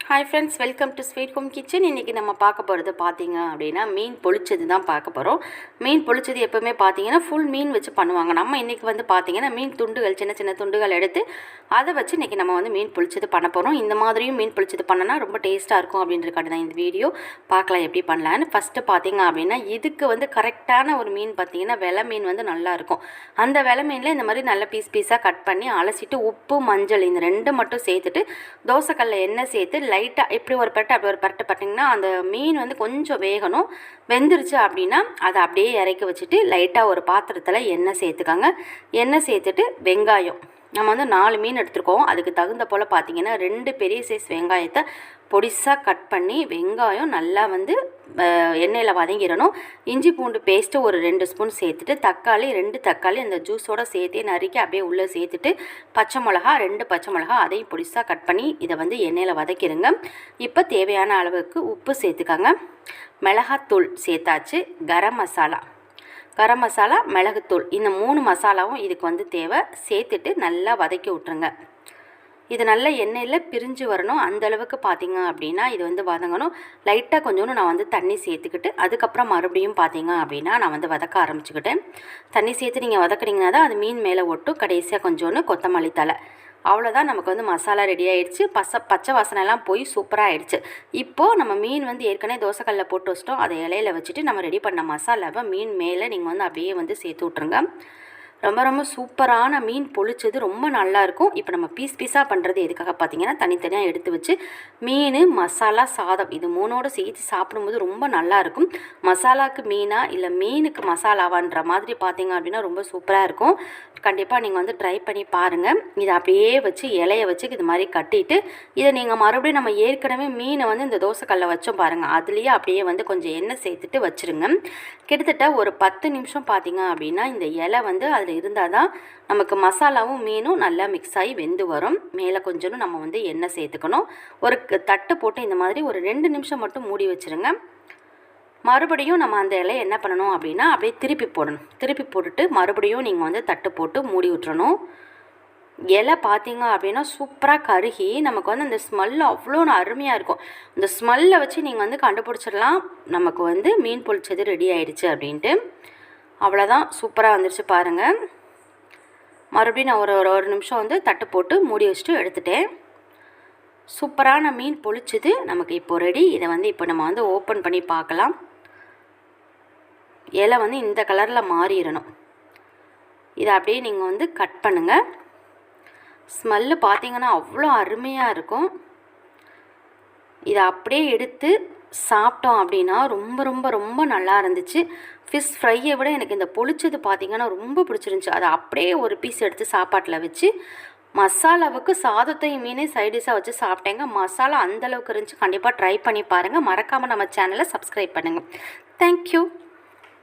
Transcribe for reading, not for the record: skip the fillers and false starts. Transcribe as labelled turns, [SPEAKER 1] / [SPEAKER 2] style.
[SPEAKER 1] Hi friends, welcome to sweet home kitchen. இன்றைக்கி நம்ம பார்க்க போகிறது பார்த்தீங்க அப்படின்னா மீன் பொளிச்சது தான் பார்க்க போகிறோம். மீன் பொளிச்சது எப்போவுமே பார்த்தீங்கன்னா ஃபுல் மீன் வச்சு பண்ணுவாங்க. நம்ம இன்றைக்கி வந்து பார்த்தீங்கன்னா மீன் துண்டுகள், சின்ன சின்ன துண்டுகள் எடுத்து அதை வச்சு இன்றைக்கி நம்ம வந்து மீன் பொளிச்சது பண்ண போகிறோம். இந்த மாதிரியும் மீன் பொளிச்சது பண்ணனா ரொம்ப டேஸ்ட்டாக இருக்கும் அப்படின்றக்காண்டி தான் இந்த வீடியோ. பார்க்கலாம் எப்படி பண்ணலான்னு. ஃபஸ்ட்டு பார்த்தீங்க அப்படின்னா இதுக்கு வந்து கரெக்டான ஒரு மீன் பார்த்தீங்கன்னா வெலை மீன் வந்து நல்லாயிருக்கும். அந்த வெலை மீனில் இந்த மாதிரி நல்ல பீஸாக கட் பண்ணி அலசிட்டு உப்பு, மஞ்சள் இந்த ரெண்டு மட்டும் சேர்த்துட்டு தோசைக்கல்ல எண்ணெய் சேர்த்து லைட்டாக இப்படி ஒரு பரட்டை அப்படி ஒரு பரட்டை பார்த்தீங்கன்னா அந்த மீன் வந்து கொஞ்சம் வேகணும். வெந்துருச்சு அப்படின்னா அதை அப்படியே இறக்கி வச்சுட்டு லைட்டாக ஒரு பாத்திரத்தில் எண்ணெய் சேர்த்துக்காங்க. எண்ணெய் சேர்த்துட்டு வெங்காயம் நம்ம வந்து 4 மீன் எடுத்துருக்கோம். அதுக்கு தகுந்த போல் பார்த்திங்கன்னா 2 பெரிய சைஸ் வெங்காயத்தை பொடிசாக கட் பண்ணி வெங்காயம் நல்லா வந்து எண்ணெயில் வதங்கிடணும். இஞ்சி பூண்டு பேஸ்ட்டு ஒரு 2 ஸ்பூன் சேர்த்துட்டு தக்காளி 2 தக்காளி அந்த ஜூஸோடு சேர்த்தே நறுக்கி அப்படியே உள்ளே சேர்த்துட்டு பச்சை மிளகா 2 பச்சை மிளகா அதையும் பொடிசாக கட் பண்ணி இதை வந்து எண்ணெயில் வதக்கிடுங்க. இப்போ தேவையான அளவுக்கு உப்பு சேர்த்துக்காங்க. மிளகாத்தூள் சேர்த்தாச்சு. கரம் மசாலா, மிளகுத்தூள் இந்த 3 மசாலாவும் இதுக்கு வந்து தேவை. சேர்த்துட்டு நல்லா வதக்கி விட்ருங்க. இது நல்ல எண்ணெயில் பிரிஞ்சு வரணும். அந்தளவுக்கு பார்த்திங்க அப்படின்னா இது வந்து வதங்கணும். லைட்டாக கொஞ்சோண்டு நான் வந்து தண்ணி சேர்த்துக்கிட்டு அதுக்கப்புறம் மறுபடியும் பார்த்திங்க அப்படின்னா நான் வந்து வதக்க ஆரம்பிச்சுக்கிட்டேன். தண்ணி சேர்த்து நீங்கள் வதக்குனீங்கன்னா தான் அது மீன் மேலே ஒட்டும். கடைசியாக கொஞ்சோண்டு கொத்தமல்லி தழை. அவ்வளோதான், நமக்கு வந்து மசாலா ரெடி ஆகிடுச்சு. பச்சை வாசனைலாம் போய் சூப்பராக ஆகிடுச்சு. இப்போது நம்ம மீன் வந்து ஏற்கனவே தோசைக்கல்லில் போட்டு வச்சிட்டோம். அதை இலையில் வச்சுட்டு நம்ம ரெடி பண்ண மசாலாவை மீன் மேலே நீங்கள் வந்து அப்படியே வந்து சேர்த்து விட்ருங்க. ரொம்ப ரொம்ப சூப்பரான மீன் பொளிச்சது ரொம்ப நல்லாயிருக்கும். இப்போ நம்ம பீஸாக பண்ணுறது எதுக்காக பார்த்தீங்கன்னா தனித்தனியாக எடுத்து வச்சு மீன், மசாலா, சாதம் இது 3ஓடு சேர்த்து சாப்பிடும்போது ரொம்ப நல்லாயிருக்கும். மசாலாவுக்கு மீனா இல்லை மீனுக்கு மசாலாவான்ற மாதிரி பார்த்தீங்க அப்படின்னா ரொம்ப சூப்பராக இருக்கும். கண்டிப்பாக நீங்கள் வந்து ட்ரை பண்ணி பாருங்கள். இதை அப்படியே வச்சு இலையை வச்சு இது மாதிரி கட்டிட்டு இதை நீங்கள் மறுபடியும் நம்ம ஏற்கனவே மீனை வந்து இந்த தோசைக்கல்லை வச்சோம் பாருங்கள், அதுலேயே அப்படியே வந்து கொஞ்சம் எண்ணெய் சேர்த்துட்டு வச்சுருங்க. கிட்டத்தட்ட ஒரு 10 நிமிஷம் பார்த்தீங்க அப்படின்னா இந்த இலை வந்து அதில் இருந்தால் தான் நமக்கு மசாலாவும் மீனும் நல்லா மிக்ஸ் ஆகி வெந்து வரும். மேலே கொஞ்சம் நம்ம வந்து எண்ணெய் சேர்த்துக்கணும். ஒரு தட்டு போட்டு இந்த மாதிரி ஒரு 2 நிமிஷம் மட்டும் மூடி வச்சுருங்க. மறுபடியும் நம்ம அந்த இலையை என்ன பண்ணணும் அப்படின்னா அப்படியே திருப்பி போடணும். திருப்பி போட்டுட்டு மறுபடியும் நீங்கள் வந்து தட்டு போட்டு மூடி விட்டுறணும். இலை பார்த்தீங்க அப்படின்னா சூப்பராக கருகி நமக்கு வந்து அந்த ஸ்மெல் அவ்வளோ அருமையாக இருக்கும். இந்த ஸ்மெல்லை வச்சு நீங்கள் வந்து கண்டுபிடிச்சிடலாம் நமக்கு வந்து மீன் பொளிச்சது ரெடி ஆகிடுச்சு அப்படின்ட்டு. அவ்வளோதான், சூப்பராக வந்துருச்சு பாருங்கள். மறுபடியும் நான் ஒரு நிமிஷம் வந்து தட்டு போட்டு மூடி வச்சுட்டு எடுத்துட்டேன். சூப்பரான மீன் பொளிச்சது நமக்கு இப்போ ரெடி. இதை வந்து இப்போ நம்ம வந்து ஓப்பன் பண்ணி பார்க்கலாம். இலை வந்து இந்த கலரில் மாறிடணும். இதை அப்படியே நீங்கள் வந்து கட் பண்ணுங்கள். ஸ்மெல்லு பார்த்தீங்கன்னா அவ்வளோ அருமையாக இருக்கும். இதை அப்படியே எடுத்து சாப்பிட்டோம் அப்படின்னா ரொம்ப ரொம்ப ரொம்ப நல்லா இருந்துச்சு. ஃபிஷ் ஃப்ரையை விட எனக்கு இந்த பொளிச்சது பார்த்திங்கன்னா ரொம்ப பிடிச்சிருந்துச்சி. அதை அப்படியே ஒரு பீஸ் எடுத்து சாப்பாட்டில் வச்சு மசாலாவுக்கு சாதத்தையும் மீனே சைடிஷாக வச்சு சாப்பிட்டேங்க. மசாலா அந்தளவுக்கு இருந்துச்சு. கண்டிப்பாக ட்ரை பண்ணி பாருங்கள். மறக்காமல் நம்ம சேனலை சப்ஸ்கிரைப் பண்ணுங்கள். தேங்க்யூ.